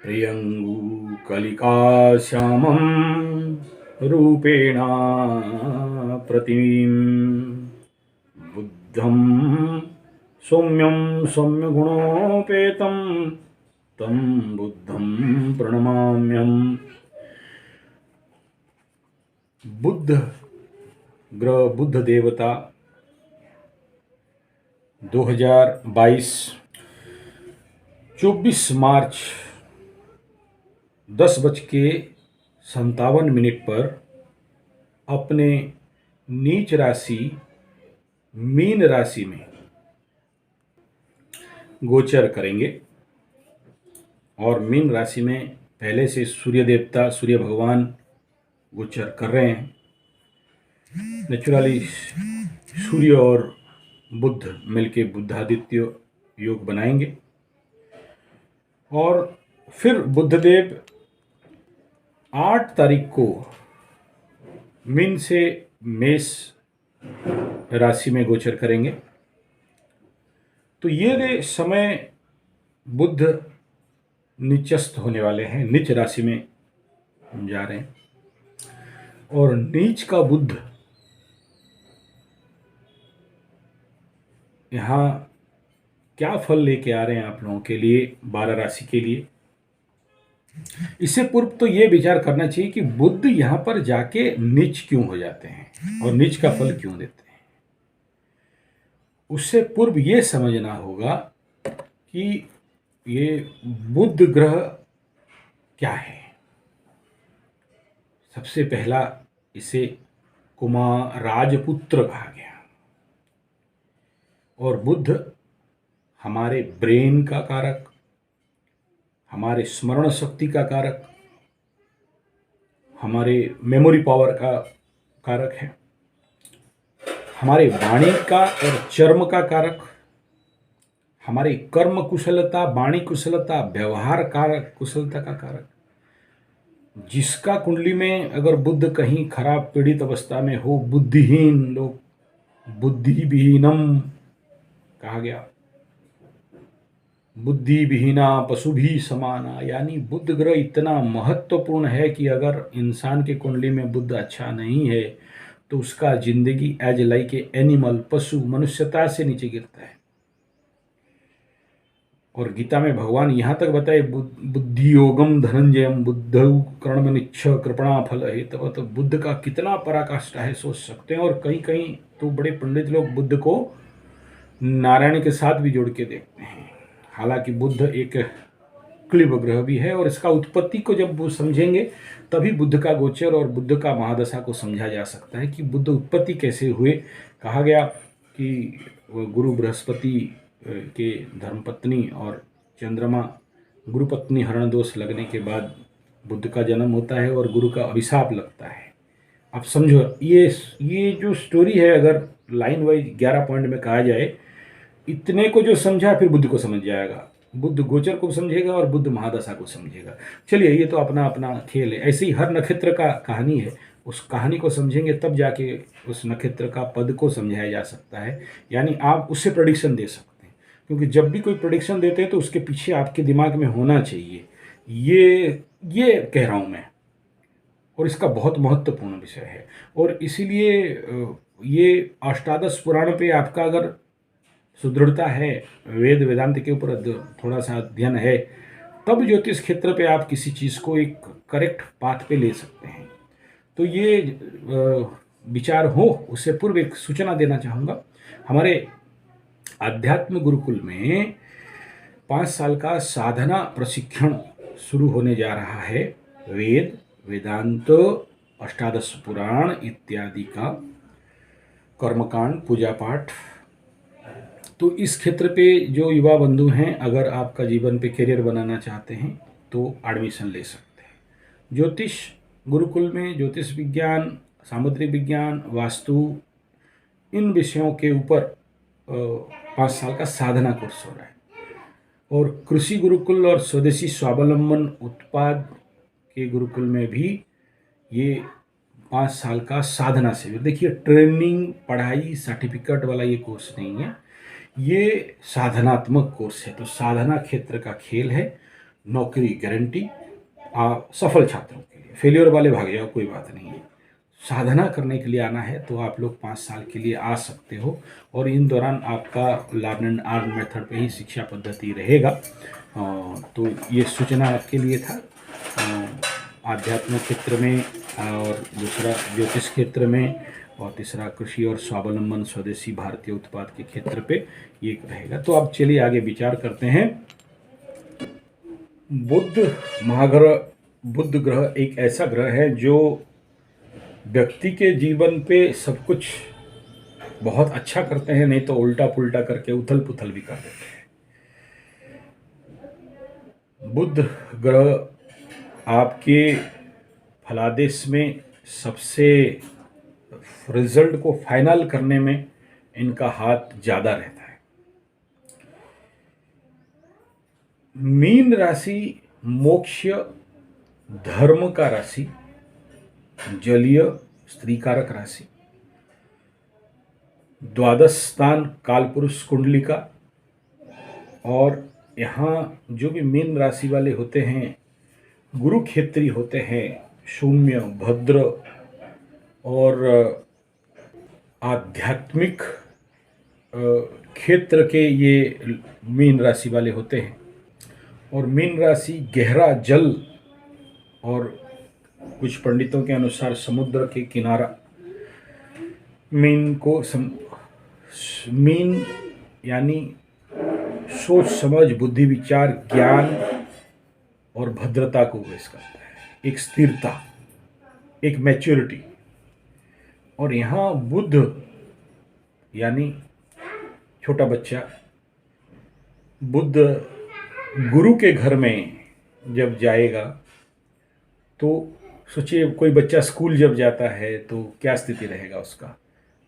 प्रियङ्गुकलिकाश्यामं रूपेण प्रतिमीं बुद्धं सौम्यं सौम्यगुणोपेतं तं बुद्धं प्रणमाम्यहम्। बुद्ध ग्रह बुद्ध देवता 2022 24 मार्च 10:57 पर अपने नीच राशि मीन राशि में गोचर करेंगे। और मीन राशि में पहले से सूर्य देवता सूर्य भगवान गोचर कर रहे हैं। नेचुरली सूर्य और बुद्ध मिलके बुद्धादित्य योग बनाएंगे और फिर बुद्धदेव 8 तारीख को मीन से मेष राशि में गोचर करेंगे। तो ये समय बुद्ध नीचस्थ होने वाले हैं, नीच राशि में जा रहे हैं। और नीच का बुद्ध यहाँ क्या फल लेके आ रहे हैं आप लोगों के लिए, 12 राशि के लिए। इससे पूर्व तो ये विचार करना चाहिए कि बुद्ध यहाँ पर जाके नीच क्यों हो जाते हैं और नीच का फल क्यों देते हैं। उससे पूर्व ये समझना होगा कि ये बुद्ध ग्रह क्या है। सबसे पहला इसे कुमार राजपुत्र कहा गया। और बुद्ध हमारे ब्रेन का कारक, हमारे स्मरण शक्ति का कारक, हमारे मेमोरी पावर का कारक है, हमारे वाणी का और चर्म का कारक, हमारे कर्म कुशलता, वाणी कुशलता, व्यवहार कारक कुशलता का कारक। जिसका कुंडली में अगर बुद्ध कहीं खराब पीड़ित अवस्था में हो, बुद्धिहीन लोग, बुद्धिविहीनम कहा गया, बुद्धि विहीना पशु भी समाना, यानी बुद्ध ग्रह इतना महत्वपूर्ण है कि अगर इंसान के कुंडली में बुद्ध अच्छा नहीं है तो उसका जिंदगी एज लाइक ए एनिमल, पशु, मनुष्यता से नीचे गिरता है। और गीता में भगवान यहाँ तक बताए, बुद्धि योगम धनंजयम बुद्धौ कर्मनिच्छ कृपणा फल है। तो बुद्ध का कितना पराकाष्ठा है सोच सकते हैं। और कहीं कहीं तो बड़े पंडित लोग बुद्ध को नारायण के साथ भी जोड़ के देखते हैं। हालांकि बुद्ध एक क्लिब ग्रह भी है और इसका उत्पत्ति को जब वो समझेंगे तभी बुद्ध का गोचर और बुद्ध का महादशा को समझा जा सकता है कि बुद्ध उत्पत्ति कैसे हुए। कहा गया कि गुरु बृहस्पति के धर्मपत्नी और चंद्रमा गुरुपत्नी हरण दोष लगने के बाद बुद्ध का जन्म होता है और गुरु का अभिशाप लगता है। अब समझो ये जो स्टोरी है, अगर लाइन वाइज 11 पॉइंट में कहा जाए, इतने को जो समझा फिर बुद्ध को समझ जाएगा, बुद्ध गोचर को समझेगा और बुद्ध महादशा को समझेगा। चलिए, ये तो अपना अपना खेल है। ऐसे ही हर नक्षत्र का कहानी है, उस कहानी को समझेंगे तब जाके उस नक्षत्र का पद को समझाया जा सकता है। यानी आप उससे प्रेडिक्शन दे सकते हैं, क्योंकि जब भी कोई प्रेडिक्शन देते हैं तो उसके पीछे आपके दिमाग में होना चाहिए ये कह रहा हूँ मैं। और इसका बहुत महत्वपूर्ण विषय है। और इसीलिए ये अष्टादश पुराण पे आपका अगर सुदृढ़ता है, वेद वेदांत के ऊपर थोड़ा सा अध्ययन है, तब ज्योतिष क्षेत्र पे आप किसी चीज़ को एक करेक्ट पाथ पे ले सकते हैं। तो ये विचार हो उससे पूर्व एक सूचना देना चाहूँगा। हमारे आध्यात्म गुरुकुल में 5 साल का साधना प्रशिक्षण शुरू होने जा रहा है। वेद, वेदांत, अष्टादश पुराण इत्यादि का कर्मकांड, पूजा पाठ। तो इस क्षेत्र पे जो युवा बंधु हैं, अगर आपका जीवन पे करियर बनाना चाहते हैं तो एडमिशन ले सकते हैं। ज्योतिष गुरुकुल में ज्योतिष विज्ञान, सामुद्रिक विज्ञान, वास्तु, इन विषयों के ऊपर 5 साल का साधना कोर्स हो रहा है। और कृषि गुरुकुल और स्वदेशी स्वावलंबन उत्पाद के गुरुकुल में भी ये 5 साल का साधना शिविर। देखिए, ट्रेनिंग, पढ़ाई, सर्टिफिकेट वाला ये कोर्स नहीं है, ये साधनात्मक कोर्स है। तो साधना क्षेत्र का खेल है। नौकरी गारंटी सफल छात्रों के लिए। फेलियर वाले भाग जाओ, कोई बात नहीं है। साधना करने के लिए आना है तो आप लोग 5 साल के लिए आ सकते हो, और इन दौरान आपका लर्न एंड अर्न मेथड पे ही शिक्षा पद्धति रहेगा। तो ये सूचना आपके लिए था। आध्यात्मिक क्षेत्र में, और दूसरा ज्योतिष क्षेत्र में, और तीसरा कृषि और स्वावलंबन स्वदेशी भारतीय उत्पाद के क्षेत्र पे ये रहेगा। तो अब चलिए आगे विचार करते हैं। बुध महाग्रह, बुध ग्रह एक ऐसा ग्रह है जो व्यक्ति के जीवन पे सब कुछ बहुत अच्छा करते हैं, नहीं तो उल्टा पुल्टा करके उथल पुथल भी कर देते हैं। बुध ग्रह आपके फलादेश में सबसे रिजल्ट को फाइनल करने में इनका हाथ ज़्यादा रहता है। मीन राशि मोक्ष धर्म का राशि, जलीय स्त्री कारक राशि, द्वादश स्थान कालपुरुष कुंडली का। और यहाँ जो भी मीन राशि वाले होते हैं गुरु क्षेत्री होते हैं, शून्य भद्र और आध्यात्मिक क्षेत्र के ये मीन राशि वाले होते हैं। और मीन राशि गहरा जल, और कुछ पंडितों के अनुसार समुद्र के किनारा। मीन को मीन यानी सोच समझ बुद्धि विचार ज्ञान और भद्रता को पेश करता है, एक स्थिरता, एक मैच्योरिटी। और यहाँ बुद्ध यानी छोटा बच्चा, बुद्ध गुरु के घर में जब जाएगा तो सोचिए कोई बच्चा स्कूल जब जाता है तो क्या स्थिति रहेगा उसका।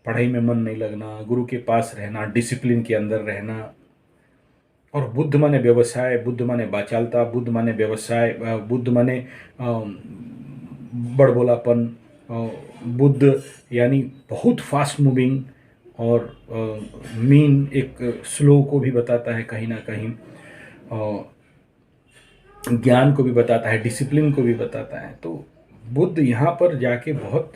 पढ़ाई में मन नहीं लगना, गुरु के पास रहना, डिसिप्लिन के अंदर रहना। और बुद्ध माने व्यवसाय, बुद्ध माने बाचालता, बुद्ध माने व्यवसाय, बुद्ध माने बड़बोलापन, बुद्ध यानी बहुत फास्ट मूविंग। और मीन एक स्लो को भी बताता है कहीं ना कहीं, ज्ञान को भी बताता है, डिसिप्लिन को भी बताता है। तो बुद्ध यहाँ पर जाके बहुत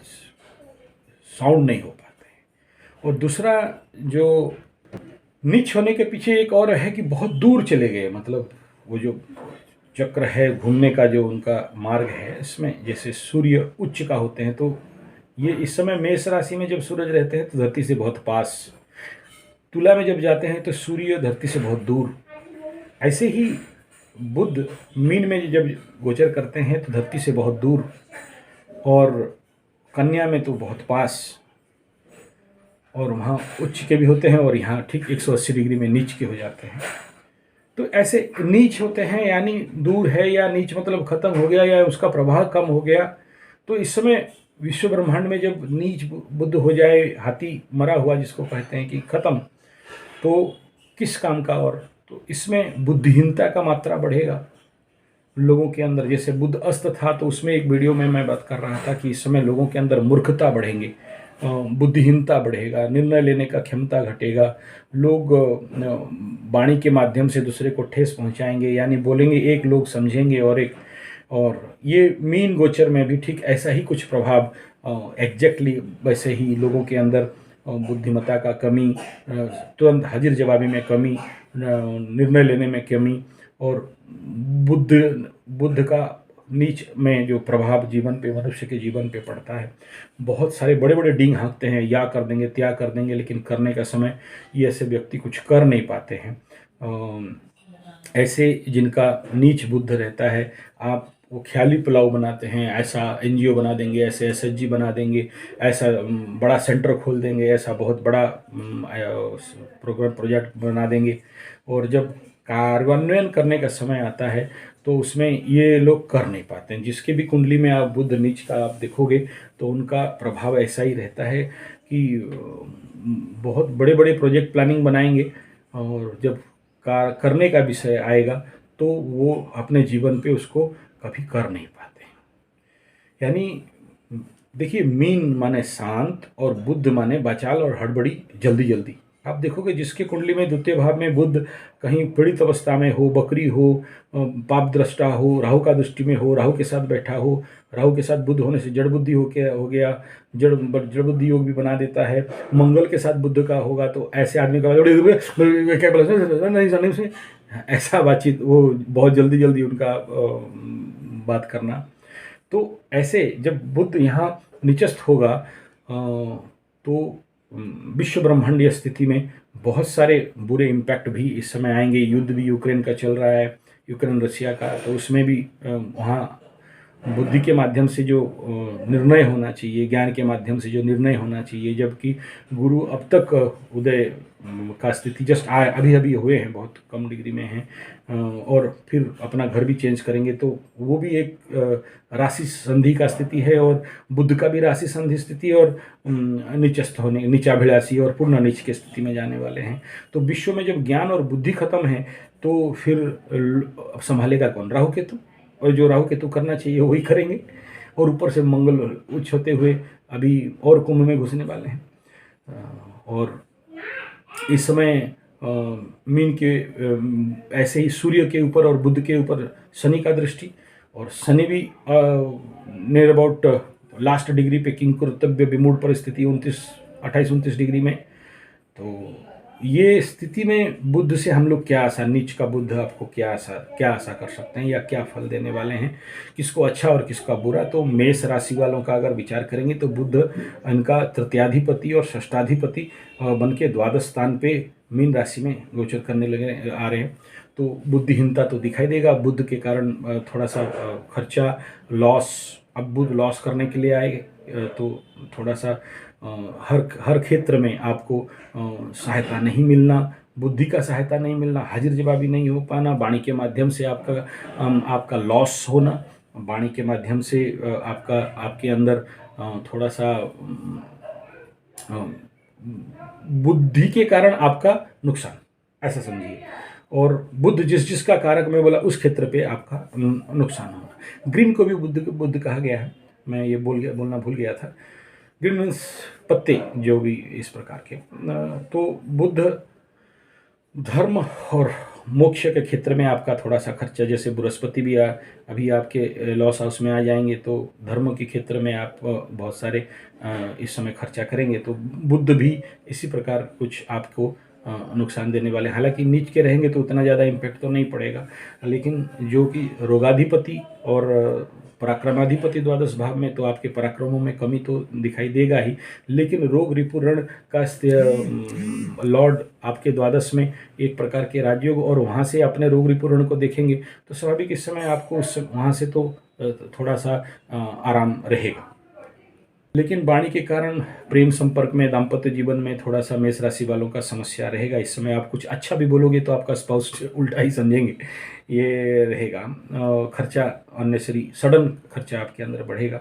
साउंड नहीं हो पाते हैं। और दूसरा जो नीच होने के पीछे एक और है कि बहुत दूर चले गए, मतलब वो जो चक्र है घूमने का जो उनका मार्ग है, इसमें जैसे सूर्य उच्च का होते हैं तो ये इस समय मेष राशि में जब सूरज रहते हैं तो धरती से बहुत पास, तुला में जब जाते हैं तो सूर्य धरती से बहुत दूर। ऐसे ही बुद्ध मीन में जब गोचर करते हैं तो धरती से बहुत दूर, और कन्या में तो बहुत पास, और वहाँ उच्च के भी होते हैं और यहाँ ठीक 180 डिग्री में नीच के हो जाते हैं। तो ऐसे नीच होते हैं यानी दूर है, या नीच मतलब खत्म हो गया या उसका प्रभाव कम हो गया। तो इस समय विश्व ब्रह्मांड में जब नीच बुद्ध हो जाए, हाथी मरा हुआ जिसको कहते हैं कि खत्म, तो किस काम का। और तो इसमें बुद्धिहीनता का मात्रा बढ़ेगा लोगों के अंदर। जैसे बुद्ध अस्त था तो उसमें एक वीडियो में मैं बात कर रहा था कि इस समय लोगों के अंदर मूर्खता बढ़ेंगे, बुद्धिहीनता बढ़ेगा, निर्णय लेने का क्षमता घटेगा। लोग वाणी के माध्यम से दूसरे को ठेस पहुंचाएंगे, यानी बोलेंगे एक, लोग समझेंगे और एक। और ये मीन गोचर में भी ठीक ऐसा ही कुछ प्रभाव, एग्जैक्टली वैसे ही लोगों के अंदर बुद्धिमत्ता का कमी, तुरंत हाजिर जवाबी में कमी, निर्णय लेने में कमी, और बुद्ध का नीच में जो प्रभाव जीवन पे, मनुष्य के जीवन पे पड़ता है। बहुत सारे बड़े बड़े डींग हाँकते हैं, या कर देंगे त्या कर देंगे, लेकिन करने का समय ये ऐसे व्यक्ति कुछ कर नहीं पाते हैं। ऐसे जिनका नीच बुद्ध रहता है, आप वो ख्याली पुलाव बनाते हैं, ऐसा एनजीओ बना देंगे, ऐसे एसएचजी बना देंगे, ऐसा बड़ा सेंटर खोल देंगे, ऐसा बहुत बड़ा प्रोग्राम प्रोजेक्ट बना देंगे, और जब कार्यान्वयन करने का समय आता है तो उसमें ये लोग कर नहीं पाते हैं। जिसके भी कुंडली में आप बुद्ध नीच का आप देखोगे तो उनका प्रभाव ऐसा ही रहता है कि बहुत बड़े बड़े प्रोजेक्ट प्लानिंग बनाएंगे, और जब करने का विषय आएगा तो वो अपने जीवन पे उसको कभी कर नहीं पाते। यानी देखिए, मीन माने शांत और बुद्ध माने बचाल और हड़बड़ी, जल्दी जल्दी। आप देखोगे जिसकी कुंडली में द्वितीय भाव में बुध कहीं पीड़ित अवस्था में हो, बकरी हो, पाप दृष्टा हो, राहु का दृष्टि में हो, राहु के साथ बैठा हो, राहु के साथ बुध होने से जड़ बुद्धि हो गया, जड़ बुद्धि योग भी बना देता है। मंगल के साथ बुध का होगा तो ऐसे आदमी का क्या बोला नहीं उसे ऐसा बातचीत, वो बहुत जल्दी जल्दी उनका बात करना। तो ऐसे जब बुध यहाँ निचस्थ होगा तो विश्व ब्रह्मांडीय स्थिति में बहुत सारे बुरे इम्पैक्ट भी इस समय आएंगे। युद्ध भी यूक्रेन का चल रहा है, यूक्रेन रशिया का, तो उसमें भी वहाँ बुद्धि के माध्यम से जो निर्णय होना चाहिए, ज्ञान के माध्यम से जो निर्णय होना चाहिए, जबकि गुरु अब तक उदय का स्थिति जस्ट अभी अभी हुए हैं, बहुत कम डिग्री में हैं, और फिर अपना घर भी चेंज करेंगे, तो वो भी एक राशि संधि का स्थिति है, और बुद्ध का भी राशि संधि स्थिति, और नीचस्थ होने, नीचाभिलाषी और पूर्ण नीच की स्थिति में जाने वाले हैं। तो विश्व में जब ज्ञान और बुद्धि खत्म है तो फिर संभालेगा कौन? राहु केतु। और जो राहु केतु करना चाहिए वही करेंगे, और ऊपर से मंगल उच्च होते हुए अभी और कुंभ में घुसने वाले हैं। और इस समय मीन के ऐसे ही सूर्य के ऊपर और बुध के ऊपर शनि का दृष्टि, और शनि भी नियर अबाउट लास्ट डिग्री पे किंग कर्तव्य विमूढ़ परिस्थिति 28-29 डिग्री में। तो ये स्थिति में बुध से हम लोग क्या आशा, नीच का बुध आपको क्या आशा कर सकते हैं, या क्या फल देने वाले हैं, किसको अच्छा और किसका बुरा? तो मेष राशि वालों का अगर विचार करेंगे तो बुध इनका तृतीयाधिपति और षष्ठाधिपति बन के द्वादश स्थान पे मीन राशि में गोचर करने लगे आ रहे हैं। तो बुद्धिहीनता तो दिखाई देगा, बुध के कारण थोड़ा सा खर्चा, लॉस। अब बुध लॉस करने के लिए आए तो थोड़ा सा हर क्षेत्र में आपको सहायता नहीं मिलना, बुद्धि का सहायता नहीं मिलना, हाजिर जवाबी नहीं हो पाना, वाणी के माध्यम से आपका लॉस होना, वाणी के माध्यम से आपके अंदर थोड़ा सा बुद्धि के कारण आपका नुकसान, ऐसा समझिए। और बुद्ध जिसका कारक मैं बोला उस क्षेत्र पे आपका नुकसान होगा। ग्रीन को भी बुद्ध कहा गया है, मैं ये बोलना भूल गया था। ग्रीन मीन्स पत्ते, जो भी इस प्रकार के। तो बुद्ध धर्म और मोक्ष के क्षेत्र में आपका थोड़ा सा खर्चा, जैसे बृहस्पति भी अभी आपके लॉस हाउस में आ जाएंगे, तो धर्म के क्षेत्र में आप बहुत सारे इस समय खर्चा करेंगे। तो बुद्ध भी इसी प्रकार कुछ आपको नुकसान देने वाले। हालांकि नीच के रहेंगे तो उतना ज़्यादा इम्पैक्ट तो नहीं पड़ेगा, लेकिन जो कि रोगाधिपति और पराक्रमाधिपति द्वादश भाव में, तो आपके पराक्रमों में कमी तो दिखाई देगा ही, लेकिन रोग रिपु ऋण का लॉर्ड आपके द्वादश में एक प्रकार के राजयोग, और वहाँ से अपने रोग रिपु ऋण को देखेंगे तो स्वाभाविक इस समय आपको वहाँ से तो थोड़ा सा आराम रहेगा। लेकिन वाणी के कारण प्रेम संपर्क में, दाम्पत्य जीवन में थोड़ा सा मेष राशि वालों का समस्या रहेगा। इस समय आप कुछ अच्छा भी बोलोगे तो आपका स्पाउस उल्टा ही समझेंगे, ये रहेगा। खर्चा अननेसरी सडन खर्चा आपके अंदर बढ़ेगा,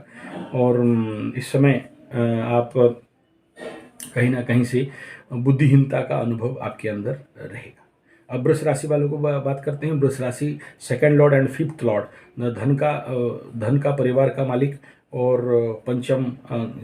और इस समय आप कहीं ना कहीं से बुद्धिहीनता का अनुभव आपके अंदर रहेगा। अब वृष राशि वालों को बात करते हैं। वृष राशि second Lord and fifth Lord, धन का परिवार का मालिक, और पंचम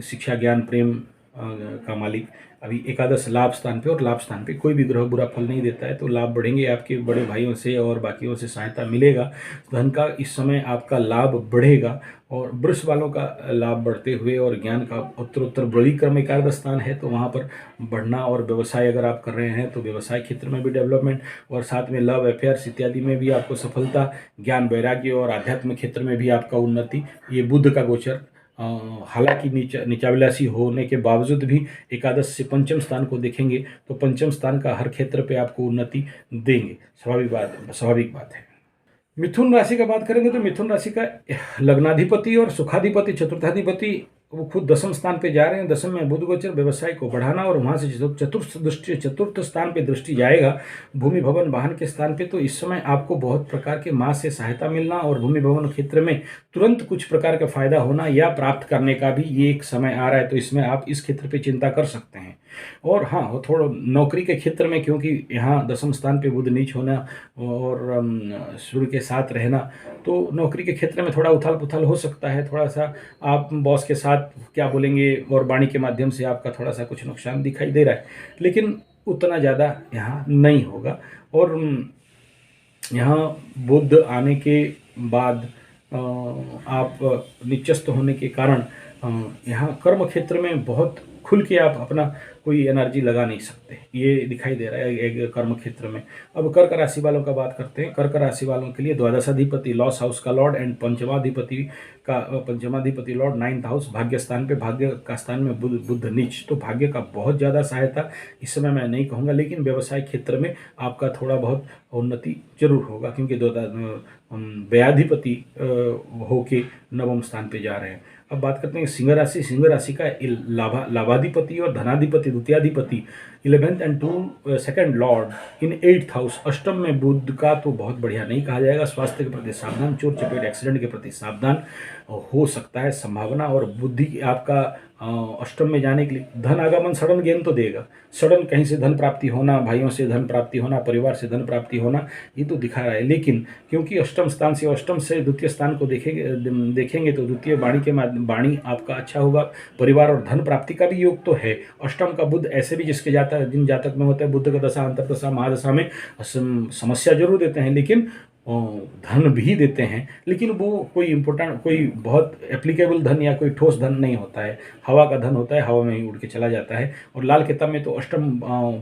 शिक्षा ज्ञान प्रेम का मालिक अभी एकादश लाभ स्थान पे, और लाभ स्थान पे कोई भी ग्रह बुरा फल नहीं देता है, तो लाभ बढ़ेंगे, आपके बड़े भाइयों से और बाकियों से सहायता मिलेगा। धन का इस समय आपका लाभ बढ़ेगा, और वृष वालों का लाभ बढ़ते हुए, और ज्ञान का उत्तरोत्तर बड़ी क्रम एकादश स्थान है तो वहाँ पर बढ़ना, और व्यवसाय अगर आप कर रहे हैं तो व्यवसाय क्षेत्र में भी डेवलपमेंट, और साथ में लव अफेयर्स इत्यादि में भी आपको सफलता, ज्ञान वैराग्य और आध्यात्मिक क्षेत्र में भी आपका उन्नति। ये बुध का गोचर हालांकि नीचाभिलाषी होने के बावजूद भी एकादश से पंचम स्थान को देखेंगे तो पंचम स्थान का हर क्षेत्र पे आपको उन्नति देंगे, स्वाभाविक बात है। मिथुन राशि का बात करेंगे तो मिथुन राशि का लग्नाधिपति और सुखाधिपति, चतुर्थाधिपति वो खुद दसम स्थान पे जा रहे हैं। दसम में बुध गोचर, व्यवसाय को बढ़ाना, और वहाँ से चतुर्थ स्थान पे दृष्टि जाएगा भूमि भवन वाहन के स्थान पे। तो इस समय आपको बहुत प्रकार के माँ से सहायता मिलना, और भूमि भवन क्षेत्र में तुरंत कुछ प्रकार का फायदा होना या प्राप्त करने का भी ये एक समय आ रहा है। तो इसमें आप इस क्षेत्र पे चिंता कर सकते हैं। और हाँ, वो थोड़ा नौकरी के क्षेत्र में, क्योंकि यहाँ दसम स्थान पे बुध नीच होना और सूर्य के साथ रहना, तो नौकरी के क्षेत्र में थोड़ा उथल पुथल हो सकता है। थोड़ा सा आप बॉस के साथ क्या बोलेंगे, और वाणी के माध्यम से आपका थोड़ा सा कुछ नुकसान दिखाई दे रहा है। लेकिन उतना ज़्यादा यहाँ नहीं होगा। और यहाँ बुध आने के बाद आप निचस्त होने के कारण यहाँ कर्म क्षेत्र में बहुत खुल के आप अपना कोई एनर्जी लगा नहीं सकते, ये दिखाई दे रहा है एक कर्म क्षेत्र में। अब कर्क राशि वालों का बात करते हैं। कर्क राशि वालों के लिए द्वादशाधिपति लॉस हाउस का लॉर्ड एंड पंचमाधिपति लॉर्ड 9th हाउस भाग्य स्थान पे, भाग्य का स्थान में बुध नीच, तो भाग्य का बहुत ज़्यादा सहायता इस समय मैं नहीं कहूँगा, लेकिन व्यवसाय क्षेत्र में आपका थोड़ा बहुत उन्नति जरूर होगा, क्योंकि व्ययाधिपति होके नवम स्थान पे जा रहे हैं। अब बात करते हैं सिंह राशि। सिंह राशि का लाभाधिपति और धनाधिपति द्वितीयाधिपति 11th and 2nd Lord in 8th house, अष्टम में बुध का तो बहुत बढ़िया नहीं कहा जाएगा। स्वास्थ्य के प्रति सावधान, चोट चपेट एक्सीडेंट के प्रति सावधान हो सकता है संभावना। और बुद्धि आपका अष्टम में जाने के लिए धन आगमन सडन गेन तो देगा, सडन कहीं से धन प्राप्ति होना, भाइयों से धन प्राप्ति होना, परिवार से धन प्राप्ति होना, ये तो दिखा रहा है। लेकिन क्योंकि अष्टम स्थान से अष्टम से द्वितीय स्थान को देखेंगे तो द्वितीय वाणी के वाणी आपका अच्छा होगा, परिवार और धन प्राप्ति का भी योग तो है। अष्टम का बुध ऐसे भी जिन जातक में होता है, बुध का दशा अंतर्दशा महादशा में समस्या जरूर देते हैं, लेकिन धन भी देते हैं, लेकिन वो कोई इम्पोर्टेंट, कोई बहुत एप्लीकेबल धन या कोई ठोस धन नहीं होता है, हवा का धन होता है, हवा में ही उड़ के चला जाता है। और लाल किताब में तो अष्टम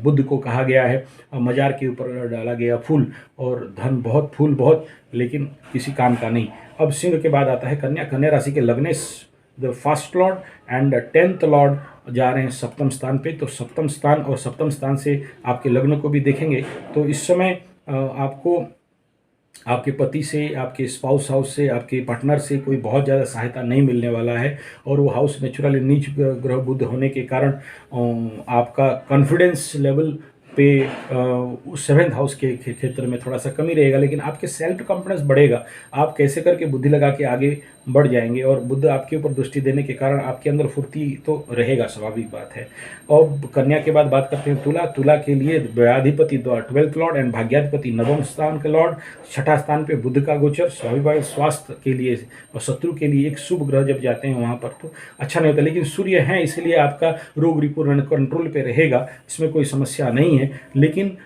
बुध को कहा गया है मजार के ऊपर डाला गया फूल, और धन बहुत, फूल बहुत, लेकिन किसी काम का नहीं। अब सिंह के बाद आता है कन्या। कन्या राशि के लग्नेश the first lord and 10th lord जा रहे हैं सप्तम स्थान पे, तो सप्तम स्थान और सप्तम स्थान से आपके लग्न को भी देखेंगे तो इस समय आपको आपके पति से, आपके स्पाउस हाउस से, आपके पार्टनर से कोई बहुत ज़्यादा सहायता नहीं मिलने वाला है। और वो हाउस नेचुरली नीच ग्रह बुध होने के कारण आपका कॉन्फिडेंस लेवल पे 7th हाउस के क्षेत्र में थोड़ा सा कमी रहेगा, लेकिन आपके सेल्फ कॉन्फिडेंस बढ़ेगा। आप कैसे करके बुद्धि लगा के आगे बढ़ जाएंगे, और बुध आपके ऊपर दृष्टि देने के कारण आपके अंदर फुर्ती तो रहेगा, स्वाभाविक बात है। और कन्या के बाद बात करते हैं तुला। तुला के लिए व्ययाधिपति 12th लॉर्ड एंड भाग्याधिपति नवम स्थान के लॉर्ड, छठा स्थान पे बुध का गोचर। स्वाभाविक स्वास्थ्य के लिए और शत्रु के लिए एक शुभ ग्रह जब जाते हैं वहाँ पर तो अच्छा नहीं होता, लेकिन सूर्य है इसलिए आपका रोग रिपूर्ण कंट्रोल पे रहेगा, इसमें कोई समस्या नहीं है। लेकिन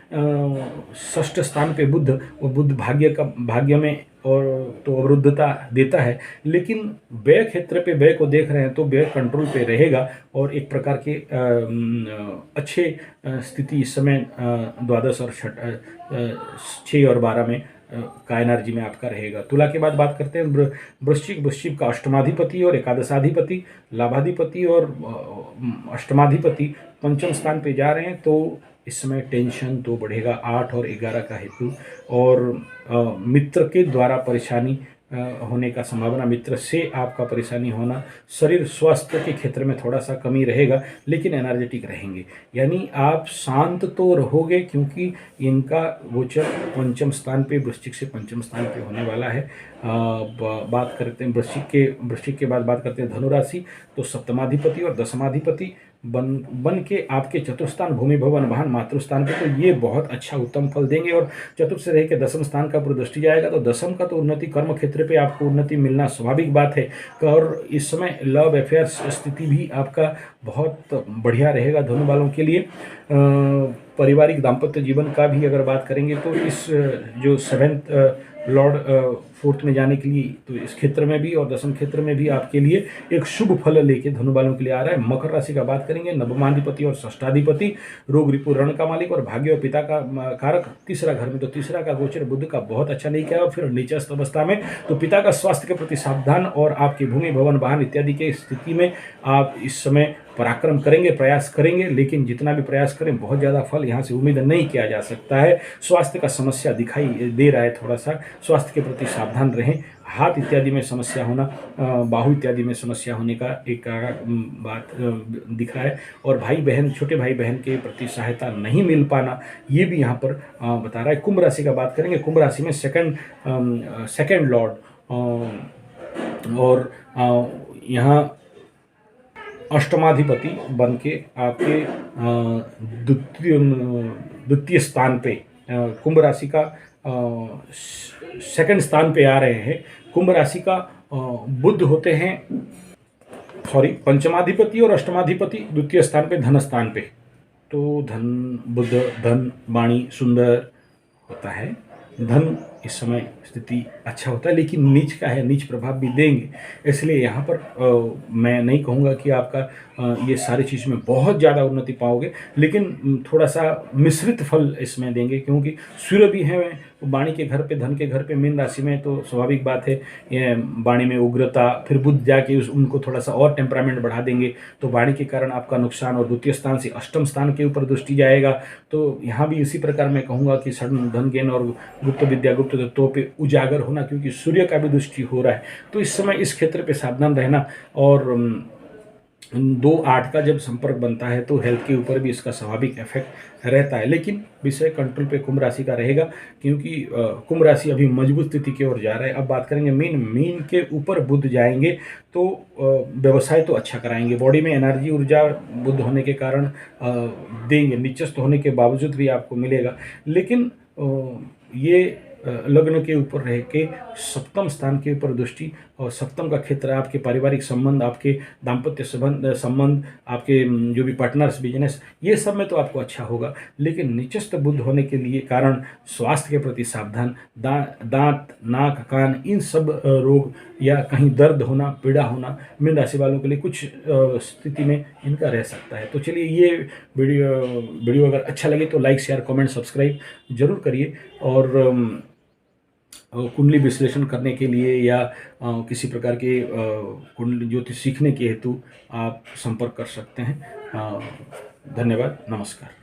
षष्ठ स्थान पे बुध, और बुध भाग्य में और तो अवरुद्धता देता है, लेकिन व्यय क्षेत्र पे व्यय को देख रहे हैं तो व्यय कंट्रोल पे रहेगा, और एक प्रकार के अच्छे स्थिति इस समय द्वादश और 6 और 12 में का एनर्जी में आपका रहेगा। तुला के बाद बात करते हैं वृश्चिक का अष्टमाधिपति और एकादशाधिपति, लाभाधिपति और अष्टमाधिपति पंचम स्थान पे जा रहे हैं, तो इस समय टेंशन तो बढ़ेगा 8 और 11 का हेतु, और मित्र के द्वारा परेशानी होने का संभावना, मित्र से आपका परेशानी होना। शरीर स्वास्थ्य के क्षेत्र में थोड़ा सा कमी रहेगा, लेकिन एनर्जेटिक रहेंगे, यानी आप शांत तो रहोगे, क्योंकि इनका गोचर पंचम स्थान पे, वृश्चिक से पंचम स्थान पे होने वाला है। बात करते हैं वृश्चिक के बाद बात करते हैं धनुराशि। तो सप्तमाधिपति और दशमाधिपति बन के आपके चतुर्थस्थान भूमि भवन वाहन मातृस्थान पे, तो ये बहुत अच्छा उत्तम फल देंगे। और चतुर्थ से रह के दसम स्थान का पूरी दृष्टि जाएगा, तो दसम का तो उन्नति, कर्म क्षेत्र पे आपको उन्नति मिलना स्वाभाविक बात है। और इस समय लव अफेयर्स स्थिति भी आपका बहुत बढ़िया रहेगा धनु वालों के लिए। पारिवारिक दाम्पत्य जीवन का भी अगर बात करेंगे तो इस जो 7th लॉर्ड 4th में जाने के लिए, तो इस क्षेत्र में भी और दसम क्षेत्र में भी आपके लिए एक शुभ फल लेके धनु वालों के लिए आ रहा है। मकर राशि का बात करेंगे, नवमाधिपति और षष्ठाधिपति, रोग रिपु रण का मालिक और भाग्य और पिता का कारक तीसरा घर में, तो तीसरा का गोचर बुध का बहुत अच्छा नहीं किया। फिर नीचस्थ अवस्था में तो पिता का स्वास्थ्य के प्रति सावधान, और आपकी भूमि भवन वाहन इत्यादि के स्थिति में आप इस समय पराक्रम करेंगे, प्रयास करेंगे, लेकिन जितना भी प्रयास करें बहुत ज़्यादा फल यहाँ से उम्मीद नहीं किया जा सकता है। स्वास्थ्य का समस्या दिखाई दे रहा है, थोड़ा सा स्वास्थ्य के प्रति सावधान रहें। हाथ इत्यादि में समस्या होना, बाहु इत्यादि में समस्या होने का एक बात दिख रहा है। और भाई बहन, छोटे भाई बहन के प्रति सहायता नहीं मिल पाना, ये भी यहाँ पर बता रहा है। कुंभ राशि का बात करेंगे। कुंभ राशि में सेकंड लॉर्ड और यहाँ अष्टमाधिपति बन के आपके द्वितीय स्थान पे कुंभ राशि का सेकंड स्थान पे आ रहे हैं। कुंभ राशि का बुध होते हैं पंचमाधिपति और अष्टमाधिपति द्वितीय स्थान पे, धन स्थान पे, तो धन बुध धन वाणी सुंदर होता है। धन इस समय स्थिति अच्छा होता है, लेकिन नीच का है, नीच प्रभाव भी देंगे। इसलिए यहाँ पर मैं नहीं कहूँगा कि आपका ये सारी चीज़ में बहुत ज़्यादा उन्नति पाओगे, लेकिन थोड़ा-सा मिश्रित फल इसमें देंगे, क्योंकि सूर्य भी हैं वाणी के घर पे, धन के घर पे, मीन राशि में, तो स्वाभाविक बात है ये वाणी में उग्रता, फिर बुध जाके उनको थोड़ा-सा और टेम्परामेंट बढ़ा देंगे, तो वाणी के कारण आपका नुकसान, और द्वितीय स्थान से अष्टम स्थान के ऊपर दृष्टि जाएगा। तो यहाँ भी इसी प्रकार मैं कहूँगा कि सडन धन ज्ञान और गुप्त विद्या, गुप्त तत्वों पे उजागर होना, क्योंकि सूर्य का भी दृष्टि हो रहा है। तो इस समय इस क्षेत्र पे सावधान रहना। और 2-8 का जब संपर्क बनता है तो हेल्थ के ऊपर भी इसका स्वाभाविक इफेक्ट रहता है, लेकिन विषय कंट्रोल पे कुंभ राशि का रहेगा, क्योंकि कुंभ राशि अभी मजबूत स्थिति की ओर जा रहा है। अब बात करेंगे मीन के ऊपर बुध जाएंगे तो व्यवसाय तो अच्छा कराएंगे, बॉडी में एनर्जी ऊर्जा बुध होने के कारण देंगे, नीचस्थ होने के बावजूद भी आपको मिलेगा। लेकिन ये लग्न के ऊपर रह के सप्तम स्थान के ऊपर दृष्टि, और सप्तम का क्षेत्र आपके पारिवारिक संबंध, आपके दाम्पत्य संबंध, आपके जो भी पार्टनर्स, बिजनेस, ये सब में तो आपको अच्छा होगा। लेकिन नीचस्थ बुध होने के लिए कारण स्वास्थ्य के प्रति सावधान, दांत, नाक, कान, इन सब रोग या कहीं दर्द होना, पीड़ा होना मीन राशि वालों के लिए कुछ स्थिति में इनका रह सकता है। तो चलिए, ये वीडियो अगर अच्छा लगे तो लाइक, शेयर, कमेंट, सब्सक्राइब जरूर करिए। और कुंडली विश्लेषण करने के लिए या किसी प्रकार के कुंडली ज्योतिष सीखने के हेतु आप संपर्क कर सकते हैं। धन्यवाद, नमस्कार।